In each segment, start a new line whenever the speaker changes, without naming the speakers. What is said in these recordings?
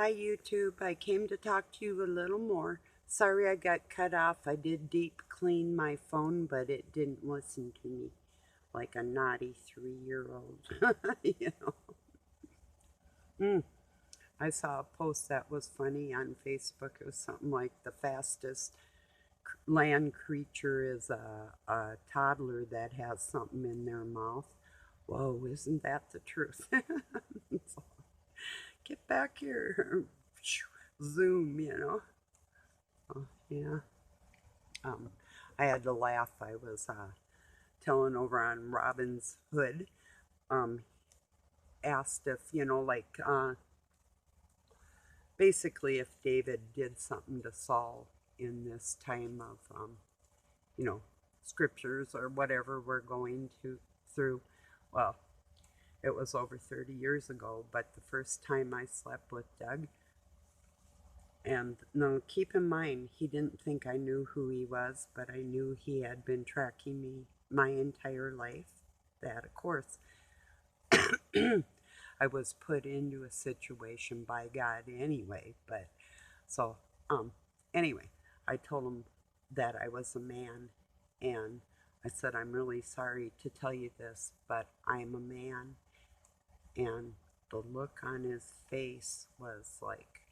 Hi YouTube, I came to talk to you a little more. Sorry I got cut off. I did deep clean my phone, but it didn't listen to me like a naughty 3-year-old. you know. Mm. I saw a post that was funny on Facebook. It was something like the fastest land creature is a toddler that has something in their mouth. Whoa, isn't that the truth? So, get back here. Zoom. Oh, yeah. Um, I had to laugh. I was telling over on Robin's Hood, um, asked if, basically if David did something to Saul in this time of, you know, scriptures or whatever we're going to through. Well, it was over 30 years ago, but the first time I slept with Doug, and no, keep in mind, he didn't think I knew who he was, but I knew he had been tracking me my entire life. That, of course, I was put into a situation by God anyway. But so, um, anyway, I told him that I was a man, and I said, I'm really sorry to tell you this, but I'm a man. And the look on his face was like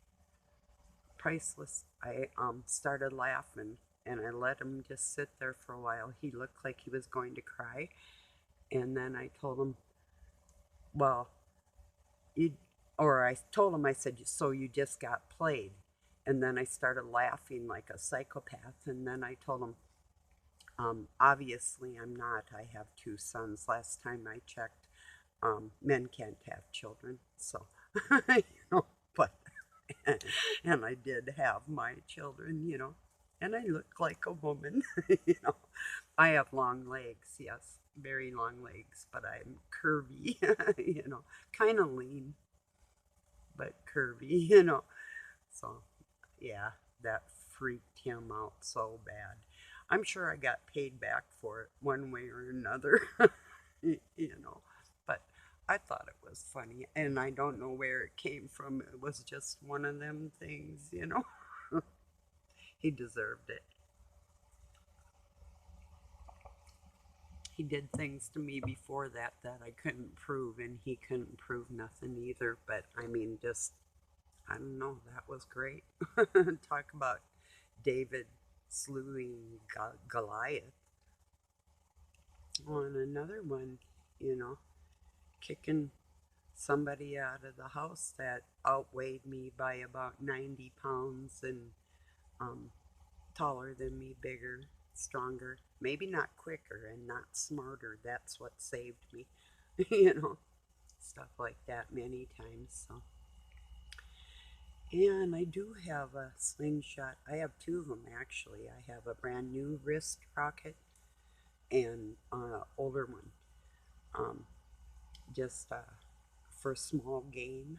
priceless. I started laughing and I let him just sit there for a while. He looked like he was going to cry. And then I told him, well, you, or I told him, I said, so you just got played. And then I started laughing like a psychopath. And then I told him, obviously I'm not. I have two sons. Last time I checked, men can't have children. So, but and I did have my children. And I look like a woman. I have long legs, yes, very long legs, but I'm curvy, kind of lean, but curvy. So, yeah, that freaked him out so bad. I'm sure I got paid back for it one way or another, you know, but I thought it was funny, and I don't know where it came from. It was just one of them things. He deserved it. He did things to me before that I couldn't prove, and he couldn't prove nothing either. But I mean, just, I don't know, that was great. Talk about David slewing Goliath. On another one, you know, kicking somebody out of the house that outweighed me by about 90 pounds and um, taller than me, bigger, stronger, maybe not quicker and not smarter. That's what saved me, you know, stuff like that many times. So, and I do have a slingshot. I have two of them actually. I have a brand new wrist rocket and an older one, um, just for small game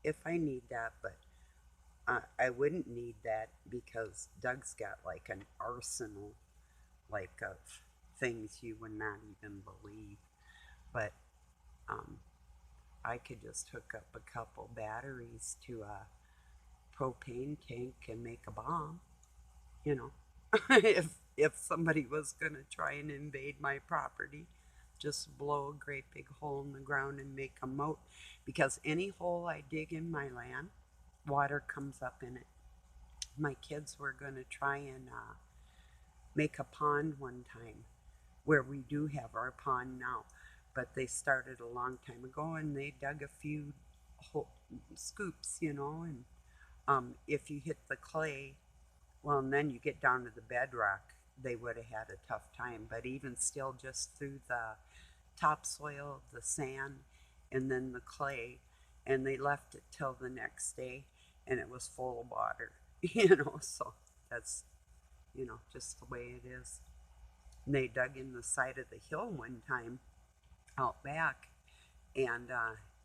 if I need that. But I wouldn't need that because Doug's got like an arsenal, like of things you would not even believe. But um, I could just hook up a couple batteries to a propane tank and make a bomb. You know, if somebody was gonna try and invade my property, just blow a great big hole in the ground and make a moat. Because any hole I dig in my land, water comes up in it. My kids were gonna try and make a pond one time where we do have our pond now. But they started a long time ago and they dug a few scoops, and if you hit the clay, well, and then you get down to the bedrock, they would have had a tough time. But even still, just through the topsoil, the sand, and then the clay, and they left it till the next day, and it was full of water, So that's, just the way it is. And they dug in the side of the hill one time out back, and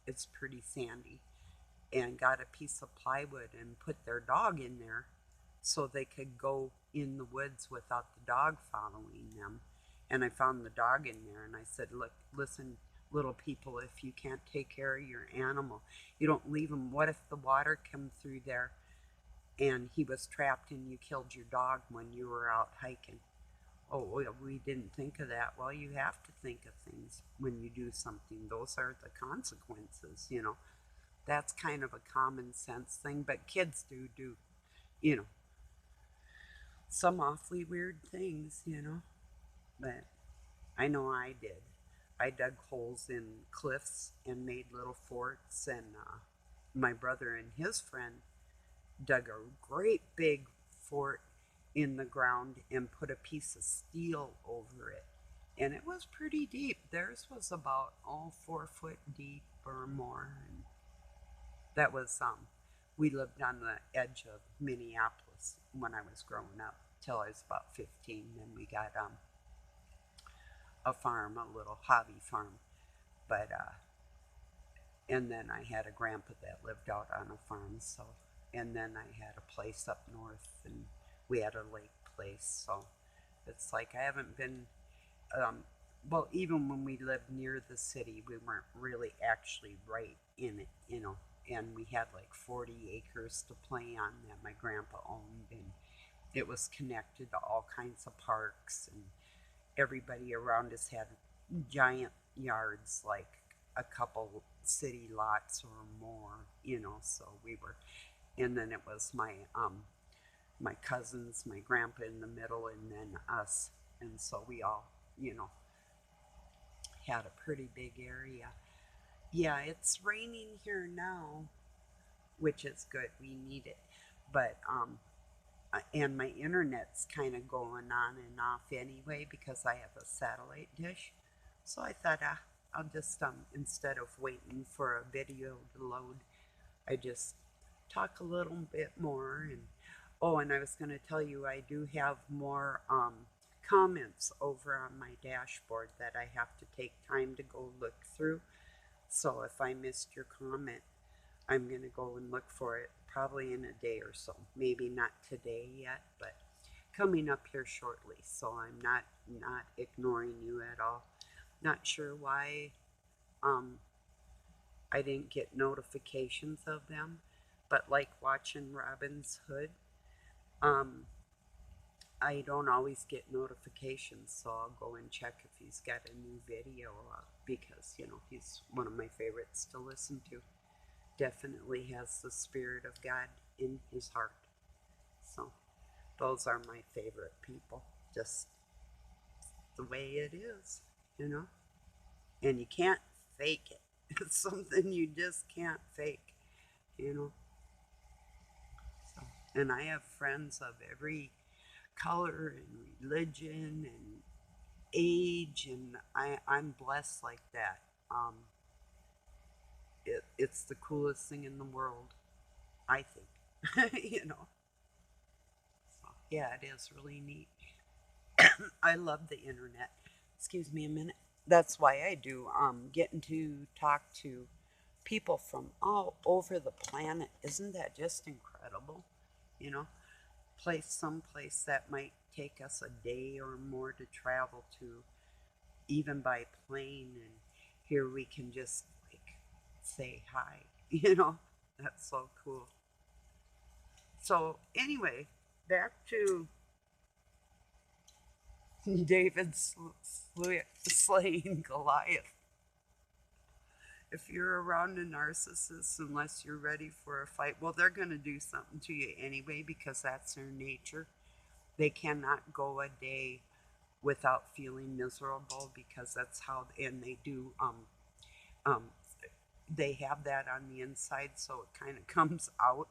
it's pretty sandy, and got a piece of plywood and put their dog in there so they could go in the woods without the dog following them. And I found the dog in there and I said, look, listen, little people, if you can't take care of your animal, you don't leave them. What if the water come through there and he was trapped and you killed your dog when you were out hiking? Oh, well, we didn't think of that. Well, you have to think of things when you do something. Those are the consequences, you know. That's kind of a common sense thing, but kids do, you know, some awfully weird things, you know. But I know I did. I dug holes in cliffs and made little forts, and my brother and his friend dug a great big fort in the ground and put a piece of steel over it. And it was pretty deep. Theirs was about 4 foot deep or more. And that was we lived on the edge of Minneapolis when I was growing up till I was about 15. Then we got a farm, a little hobby farm. But and then I had a grandpa that lived out on a farm. So, and then I had a place up north, and we had a lake place. So it's like I haven't been. Um, well, even when we lived near the city, we weren't really actually right in it, you know. And we had like 40 acres to play on that my grandpa owned, and it was connected to all kinds of parks, and everybody around us had giant yards, like a couple city lots or more, you know. So we were, and then it was my cousins, my grandpa in the middle, and then us, and so we all, you know, had a pretty big area. Yeah, it's raining here now, which is good. We need it, but and my internet's kind of going on and off anyway because I have a satellite dish. So I thought I'll just instead of waiting for a video to load, I just talk a little bit more. And oh, and I was going to tell you I do have more comments over on my dashboard that I have to take time to go look through. So if I missed your comment, I'm going to go and look for it probably in a day or so. Maybe not today yet, but coming up here shortly. So I'm not ignoring you at all. Not sure why I didn't get notifications of them, but like watching Robin's Hood, um, I don't always get notifications, so I'll go and check if he's got a new video up because, you know, he's one of my favorites to listen to. Definitely has the Spirit of God in his heart. So those are my favorite people. Just the way it is, you know? And you can't fake it. It's something you just can't fake, you know? So, and I have friends of every color and religion and age, and I'm blessed like that. It's the coolest thing in the world, I think. You know, so, yeah, it is really neat. I love the internet. Excuse me a minute. That's why I do getting to talk to people from all over the planet. Isn't that just incredible? You know, place someplace that might take us a day or more to travel to, even by plane, and here we can just like say hi. You know, that's so cool. So anyway, back to David slaying Goliath. If you're around a narcissist, unless you're ready for a fight, well, they're going to do something to you anyway because that's their nature. They cannot go a day without feeling miserable because that's how, and they do, um, they have that on the inside, so it kind of comes out.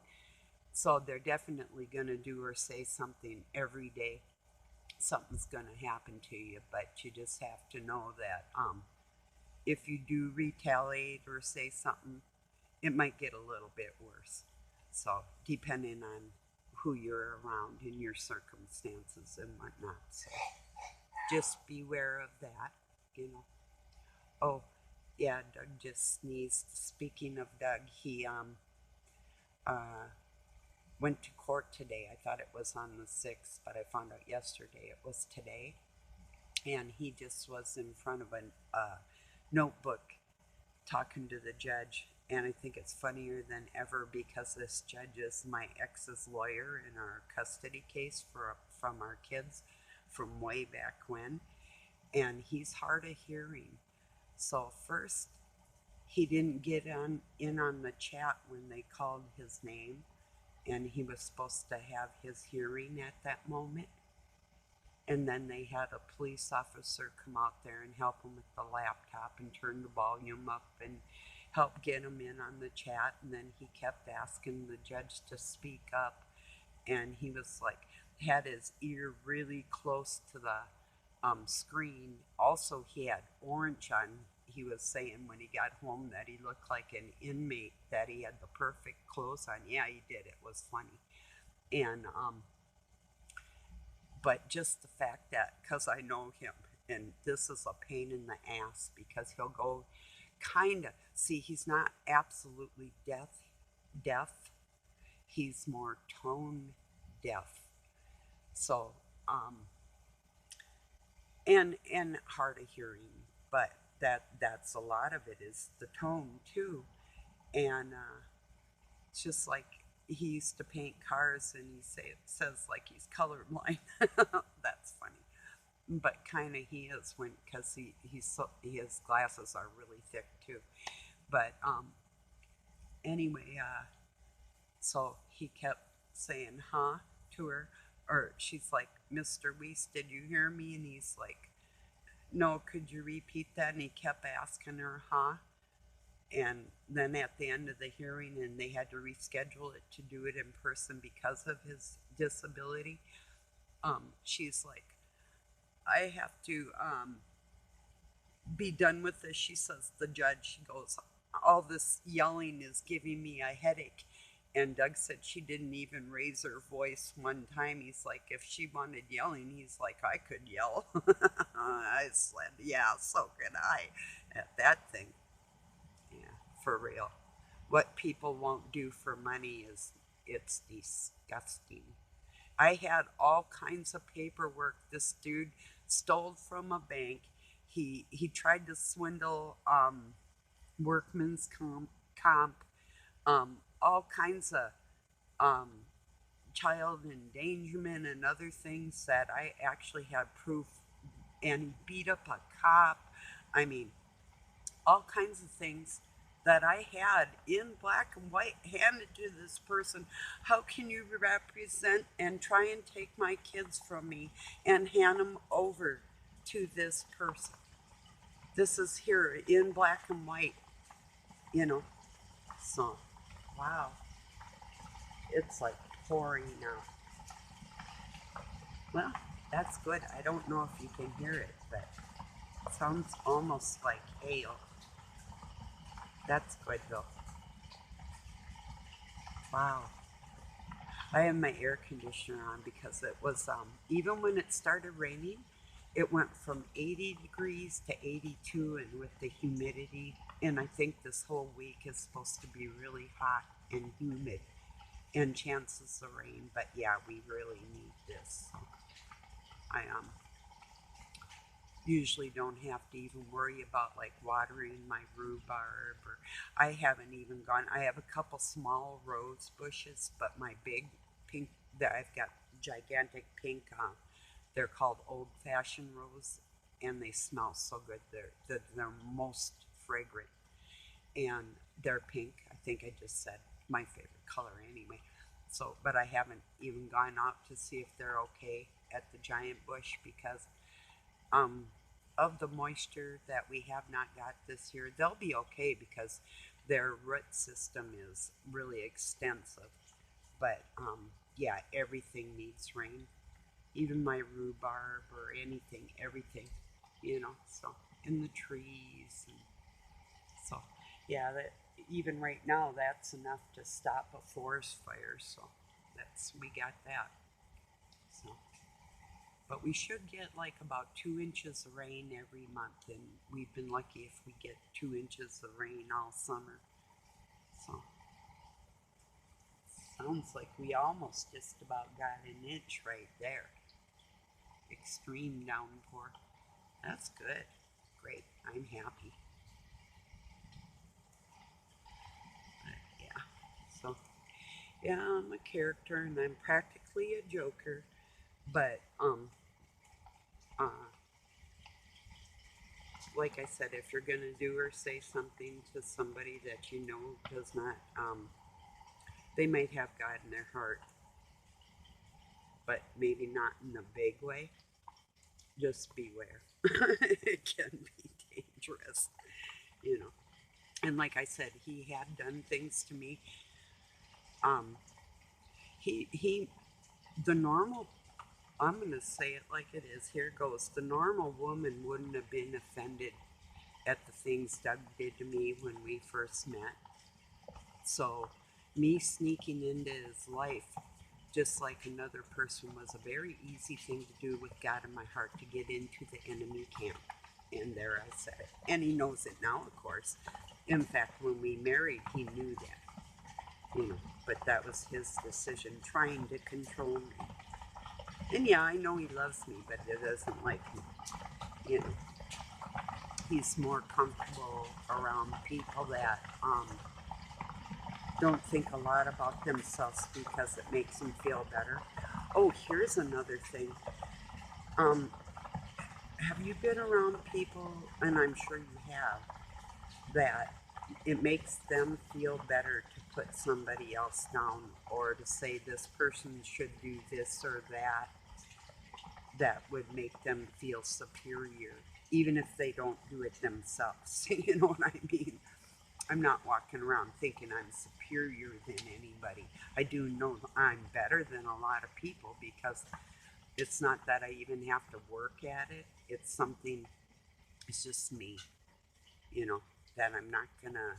So they're definitely going to do or say something every day. Something's going to happen to you, but you just have to know that if you do retaliate or say something, it might get a little bit worse. So, depending on who you're around and your circumstances and whatnot. So, just beware of that, you know. Oh, yeah, Doug just sneezed. Speaking of Doug, he uh, went to court today. I thought it was on the 6th, but I found out yesterday it was today. And he just was in front of a notebook talking to the judge. And I think it's funnier than ever because this judge is my ex's lawyer in our custody case from our kids from way back when. And he's hard of hearing. So first, he didn't get in on the chat when they called his name, and he was supposed to have his hearing at that moment. And then they had a police officer come out there and help him with the laptop and turn the volume up and help get him in on the chat. And then he kept asking the judge to speak up, and he was like, had his ear really close to the screen. Also, he had orange on. He was saying when he got home that he looked like an inmate, that he had the perfect clothes on. Yeah, he did. It was funny. And but just the fact that, because I know him, and this is a pain in the ass because he'll go kind of, see, he's not absolutely deaf. He's more tone deaf. So, and hard of hearing, but that's a lot of it is the tone too. And it's just like he used to paint cars, and says like he's colorblind. That's funny, but kind of he is when because his glasses are really thick too. But anyway, so he kept saying "huh" to her, or she's like, "Mr. Weiss, did you hear me?" And he's like, "No, could you repeat that?" And he kept asking her "huh." And then at the end of the hearing, and they had to reschedule it to do it in person because of his disability, she's like, "I have to be done with this." She says, the judge, she goes, "All this yelling is giving me a headache." And Doug said she didn't even raise her voice one time. He's like, if she wanted yelling, he's like, I could yell. I said, yeah, so could I at that thing. Yeah, for real. What people won't do for money it's disgusting. I had all kinds of paperwork. This dude stole from a bank. He tried to swindle workman's comp, all kinds of um, child endangerment and other things that I actually had proof. And he beat up a cop. I mean, all kinds of things that I had in black and white handed to this person. How can you represent and try and take my kids from me and hand them over to this person? This is here in black and white, you know. So, wow, it's like pouring out. Well, that's good. I don't know if you can hear it, but it sounds almost like hail. That's good though. Wow. I have my air conditioner on because it was, even when it started raining, it went from 80 degrees to 82, and with the humidity, and I think this whole week is supposed to be really hot and humid and chances of rain, but yeah, we really need this. So I usually don't have to even worry about like watering my rhubarb, or I haven't even gone. I have a couple small rose bushes, but my big pink that I've got gigantic pink, they're called old-fashioned rose, and they smell so good. They're most fragrant, and they're pink. I think I just said my favorite color anyway. So, but I haven't even gone out to see if they're okay at the giant bush because um, of the moisture that we have not got this year. They'll be okay because their root system is really extensive. But yeah, everything needs rain, even my rhubarb or anything, everything, you know. So in the trees, and so yeah, that even right now that's enough to stop a forest fire. So that's we got that. So. But we should get like about 2 inches of rain every month, and we've been lucky if we get 2 inches of rain all summer. So sounds like we almost just about got an inch right there. Extreme downpour. That's good. Great. I'm happy. Yeah, I'm a character and I'm practically a joker. But uh, like I said, if you're gonna do or say something to somebody that you know does not, they might have God in their heart, but maybe not in a big way. Just beware. It can be dangerous, you know. And like I said, he had done things to me. Um, he, the normal. I'm gonna say it like it is. Here goes. The normal woman wouldn't have been offended at the things Doug did to me when we first met. So, me sneaking into his life, just like another person, was a very easy thing to do with God in my heart to get into the enemy camp. And there I said it. And he knows it now, of course. In fact, when we married, he knew that, you know, but that was his decision, trying to control me. And yeah, I know he loves me, but he doesn't like me. You know, he's more comfortable around people that don't think a lot about themselves because it makes them feel better. Oh, here's another thing. Um, have you been around people, and I'm sure you have, that it makes them feel better to put somebody else down or to say this person should do this or that, that would make them feel superior, even if they don't do it themselves? You know what I mean? I'm not walking around thinking I'm superior than anybody. I do know I'm better than a lot of people because it's not that I even have to work at it. It's something, it's just me, you know, that I'm not gonna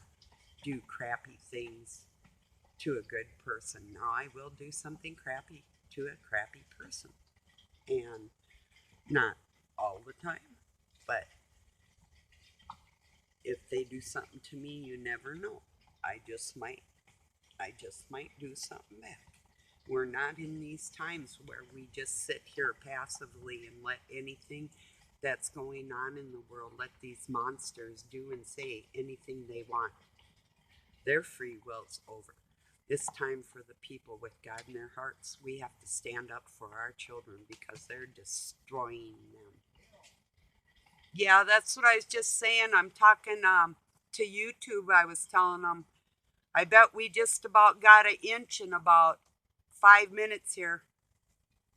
do crappy things to a good person. Now, I will do something crappy to a crappy person. And not all the time, but if they do something to me, you never know. I just might I just might do something back. We're not in these times where we just sit here passively and let anything that's going on in the world, let these monsters do and say anything they want. Their free will's over. It's time for the people with God in their hearts. We have to stand up for our children because they're destroying them. Yeah, that's what I was just saying. I'm talking to YouTube. I was telling them, I bet we just about got an inch in about 5 minutes here.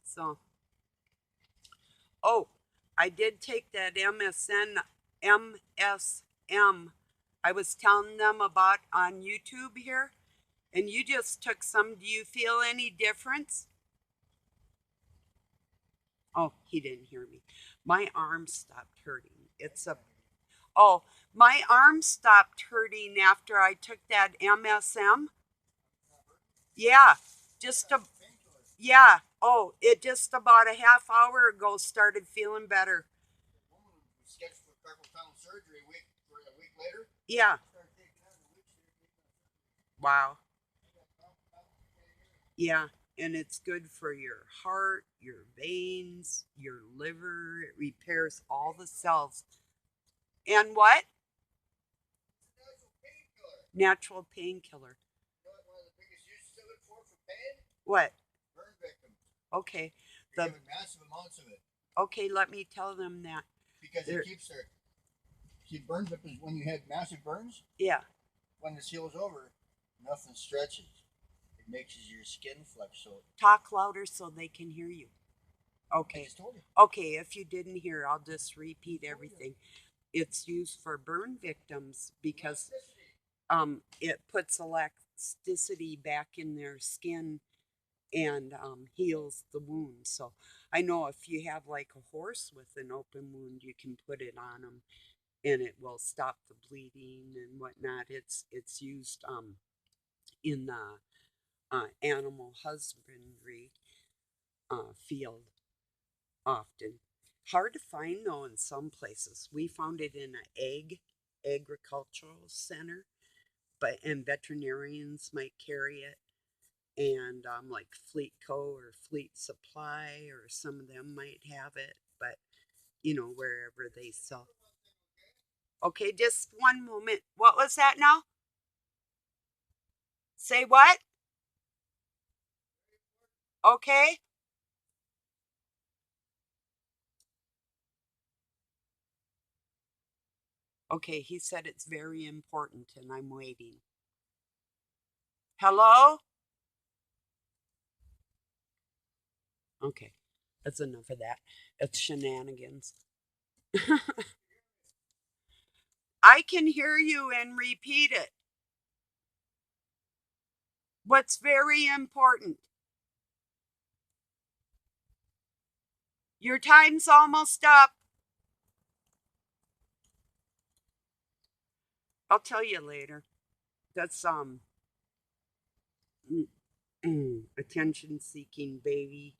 So, oh, I did take that MSM I was telling them about on YouTube here, and you just took some. Do you feel any difference? Oh, he didn't hear me. My arm stopped hurting. It's a Oh, my arm stopped hurting after I took that MSM. Yeah, just a yeah. Oh, it just about a half hour ago started feeling better. Yeah. Wow. Yeah, and it's good for your heart, your veins, your liver. It repairs all the cells. And what? Natural painkiller. What? Okay. The Okay, let me tell them that. Because it keeps their see burn victims when you had massive burns. Yeah. When the seal's over, nothing stretches. It makes your skin flex. So talk louder so they can hear you. Okay. I just told you. Okay, if you didn't hear, I'll just repeat everything. It's used for burn victims because it puts elasticity back in their skin and heals the wound. So I know if you have like a horse with an open wound, you can put it on them and it will stop the bleeding and whatnot. It's used in the animal husbandry field often. Hard to find though in some places. We found it in an agricultural center, but and veterinarians might carry it, and like Fleet Co or Fleet Supply or some of them might have it, but you know wherever they sell. Okay, just one moment. What was that now? Say what? Okay? Okay, he said it's very important and I'm waiting. Hello? Okay, that's enough of that. It's shenanigans. I can hear you and repeat it. What's very important? Your time's almost up. I'll tell you later. That's attention seeking baby.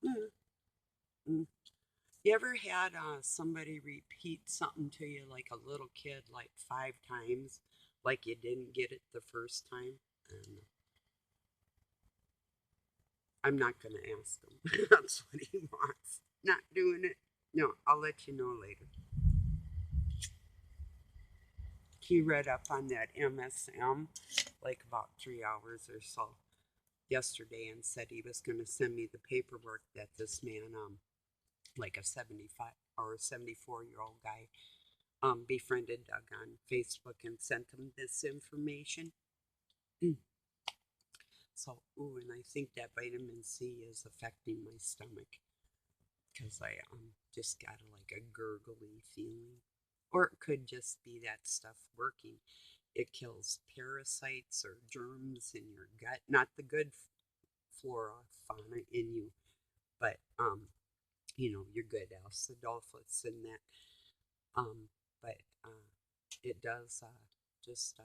Mm, mm. You ever had somebody repeat something to you like a little kid like 5 times, like you didn't get it the first time? And I'm not going to ask him. That's what he wants. Not doing it. No, I'll let you know later. He read up on that MSM like about 3 hours or so yesterday and said he was going to send me the paperwork that this man, like a 75 or 74-year-old guy, befriended Doug on Facebook and sent him this information. So, ooh, and I think that vitamin C is affecting my stomach because I just got like a gurgly feeling. Or it could just be that stuff working. It kills parasites or germs in your gut, not the good flora, fauna in you, but your good acidophilus in that. But it does just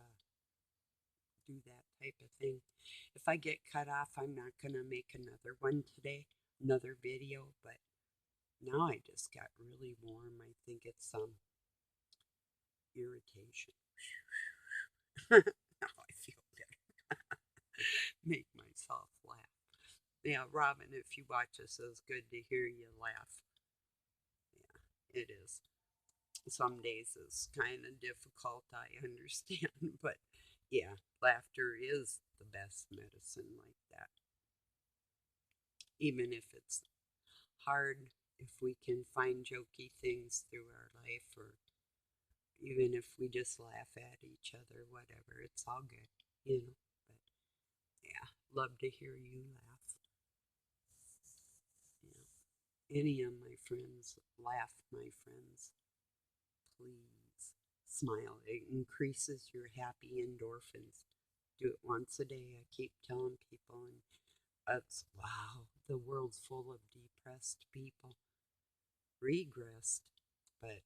do that type of thing. If I get cut off, I'm not gonna make another one today, another video. But now I just got really warm. I think it's irritation. Now I feel better. Make myself laugh. Yeah, Robin, if you watch this, it's good to hear you laugh. Yeah, it is. Some days it's kind of difficult, I understand, but yeah, laughter is the best medicine like that. Even if it's hard, if we can find jokey things through our life, or even if we just laugh at each other, whatever, it's all good, you know. But yeah, love to hear you laugh. Yeah. Any of my friends, laugh, my friends. Please smile. It increases your happy endorphins. Do it once a day. I keep telling people, and it's wow, the world's full of depressed people. Regressed, but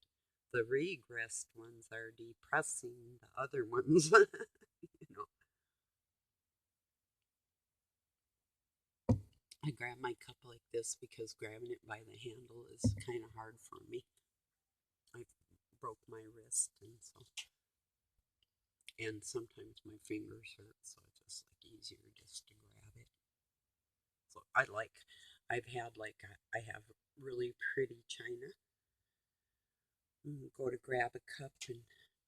the regressed ones are depressing the other ones. you know, I grab my cup like this because grabbing it by the handle is kind of hard for me. I broke my wrist, and sometimes my fingers hurt, so it's just like easier just to grab it. So I've had I have really pretty china. Go to grab a cup and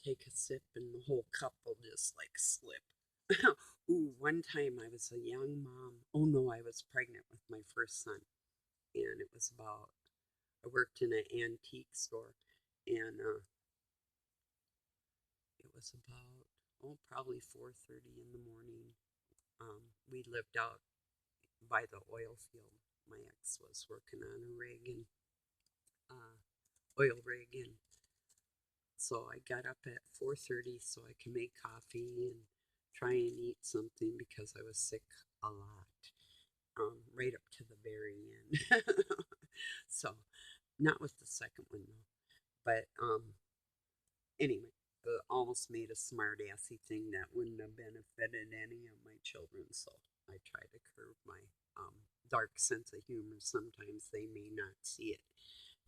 take a sip, and the whole cup will just like slip. Ooh, one time I was a young mom. Oh no, I was pregnant with my first son, and it was about I worked in an antique store, and it was about probably 4:30 in the morning. We lived out by the oil field. My ex was working on a rig and uh, oil rig, and so I got up at 4:30 so I could make coffee and try and eat something because I was sick a lot, right up to the very end. So not with the second one though, but anyway, almost made a smart assy thing that wouldn't have benefited any of my children. So I try to curb my dark sense of humor. Sometimes they may not see it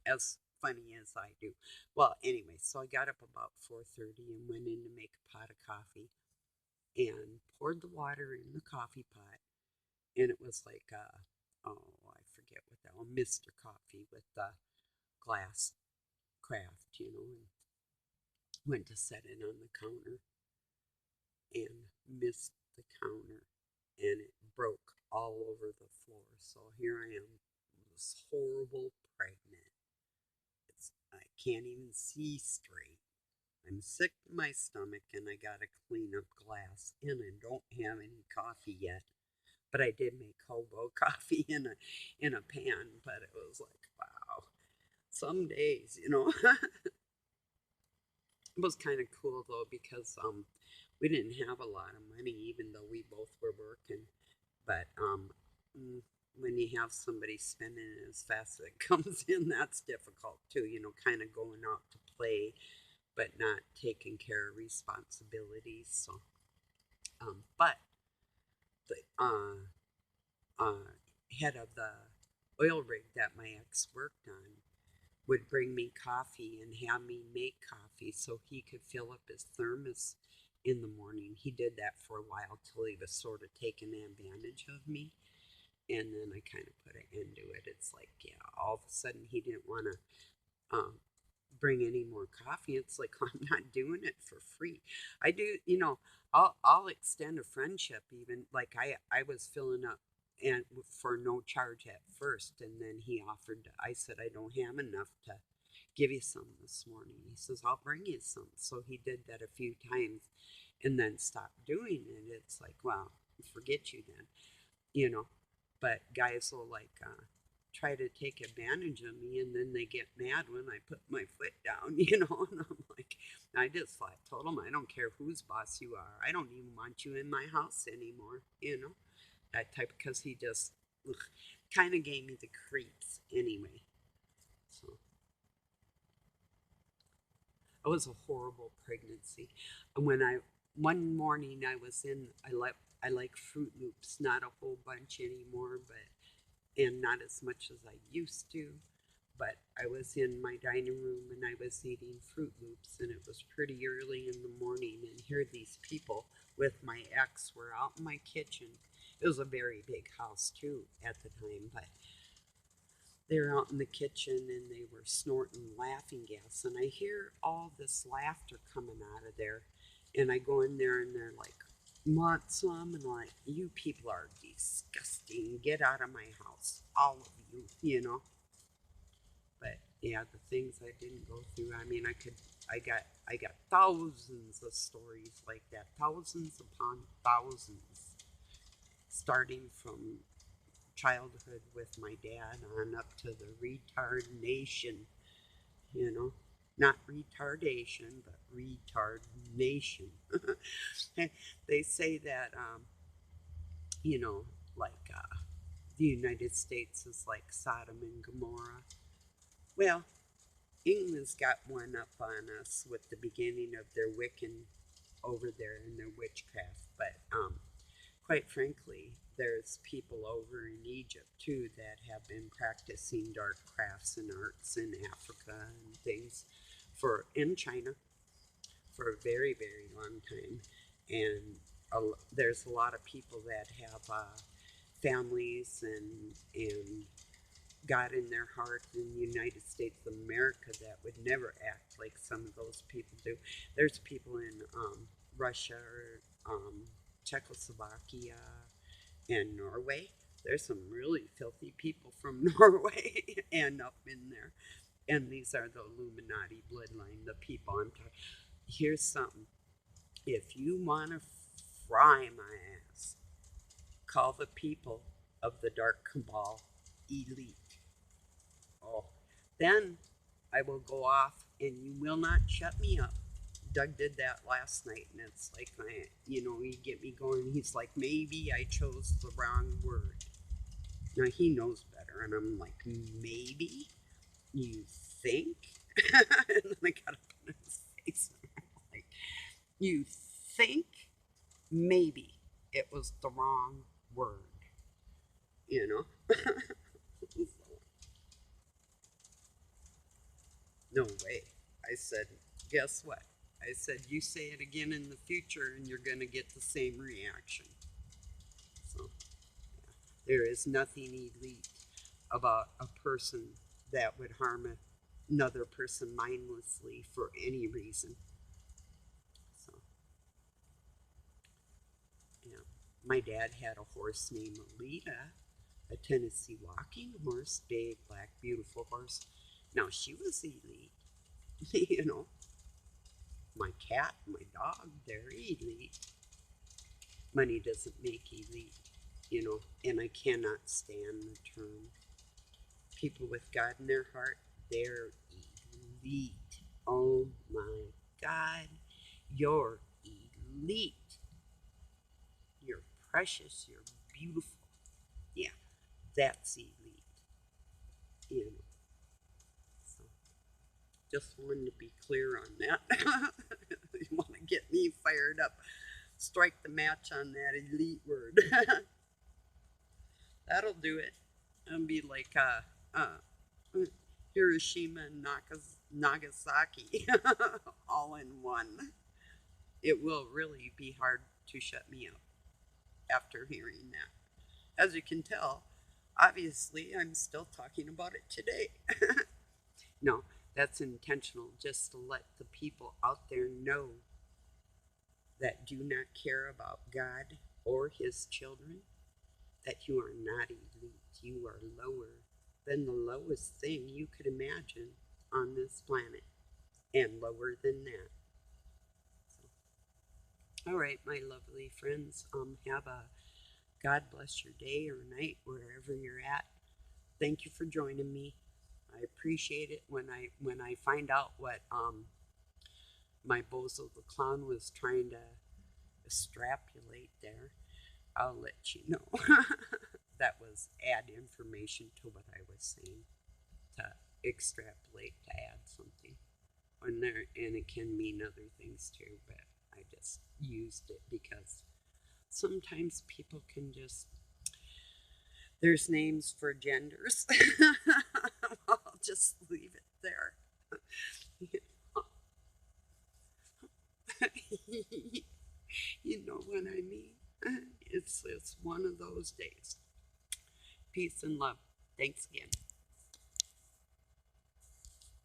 as funny as I do. Well, anyway, so I got up about 4:30 and went in to make a pot of coffee and poured the water in the coffee pot, and it was like I forget what that one, Mr. Coffee with the glass craft, and went to set it on the counter and missed the counter, and it broke all over the floor. So here I am, this horrible pregnant. I can't even see straight. I'm sick to my stomach and I gotta clean up glass and I don't have any coffee yet. But I did make hobo coffee in a pan, but it was like, wow. Some days, it was kind of cool though because we didn't have a lot of money even though we both were working. But mm, when you have somebody spending it as fast as it comes in, that's difficult too, kind of going out to play but not taking care of responsibilities. So, but the head of the oil rig that my ex worked on would bring me coffee and have me make coffee so he could fill up his thermos in the morning. He did that for a while till he was sort of taking advantage of me. And then I kind of put an end to it. It's like, yeah, all of a sudden he didn't want to bring any more coffee. It's like, I'm not doing it for free. I do, I'll extend a friendship even. Like I was filling up and for no charge at first, and then he offered. I said I don't have enough to give you some this morning. He says I'll bring you some. So he did that a few times, and then stopped doing it. It's like, well, forget you then, you know. But guys will like try to take advantage of me, and then they get mad when I put my foot down, and I'm like, I just flat told him I don't care whose boss you are. I don't even want you in my house anymore. That type, because he just kind of gave me the creeps anyway. So it was a horrible pregnancy. And when I one morning I was in, I like Fruit Loops, not a whole bunch anymore, but and not as much as I used to. But I was in my dining room and I was eating Fruit Loops, and it was pretty early in the morning. And here these people with my ex were out in my kitchen. It was a very big house too at the time, but they were out in the kitchen and they were snorting laughing gas. And I hear all this laughter coming out of there. And I go in there and they're like, want some? And I'm like, you people are disgusting. Get out of my house. All of you. But yeah, the things I didn't go through. I mean, I got thousands of stories like that. Thousands upon thousands. Starting from childhood with my dad on up to the retard nation, you know. Not retardation, but retard nation. They say that, you know, like the United States is like Sodom and Gomorrah. Well, England's got one up on us with the beginning of their Wiccan over there and their witchcraft, but quite frankly, there's people over in Egypt too that have been practicing dark crafts and arts in Africa and things in China for a very, very long time. And there's a lot of people that have families and God in their heart in the United States of America that would never act like some of those people do. There's people in Russia or Czechoslovakia and Norway. There's some really filthy people from Norway and up in there. And these are the Illuminati bloodline, the people I'm talking. Here's something. If you want to fry my ass, call the people of the Dark Cabal elite. Oh, then I will go off and you will not shut me up. Doug did that last night, and it's like, he get me going. He's like, maybe I chose the wrong word. Now he knows better, and I'm like, maybe you think? And then I got up in his face, and I'm like, you think maybe it was the wrong word, you know? No way. I said, guess what? I said, you say it again in the future and you're going to get the same reaction. So, yeah. There is nothing elite about a person that would harm another person mindlessly for any reason. So, yeah. My dad had a horse named Alita, a Tennessee walking horse, big, black, beautiful horse. Now she was elite, you know. My cat, my dog, they're elite. Money doesn't make elite, you know, and I cannot stand the term. People with God in their heart, they're elite. Oh my God, you're elite. You're precious, you're beautiful. Yeah, that's elite, you know. So just wanted to be clear on that. You want to get me fired up? Strike the match on that elite word. That'll do it. It'll be like Hiroshima and Nagasaki all in one. It will really be hard to shut me up after hearing that. As you can tell, obviously, I'm still talking about it today. No, that's intentional, just to let the people out there know that do not care about God or His children, that you are not elite. You are lower than the lowest thing you could imagine on this planet, and lower than that. So, all right, my lovely friends, have a God bless your day or night wherever you're at. Thank you for joining me. I appreciate it. When I find out what my Bozo the Clown was trying to extrapolate there, I'll let you know. That was add information to what I was saying, to extrapolate, to add something. And it can mean other things too, but I just used it because sometimes people can just, there's names for genders. I'll just leave it there. You know what I mean? It's one of those days. Peace and love. Thanks again.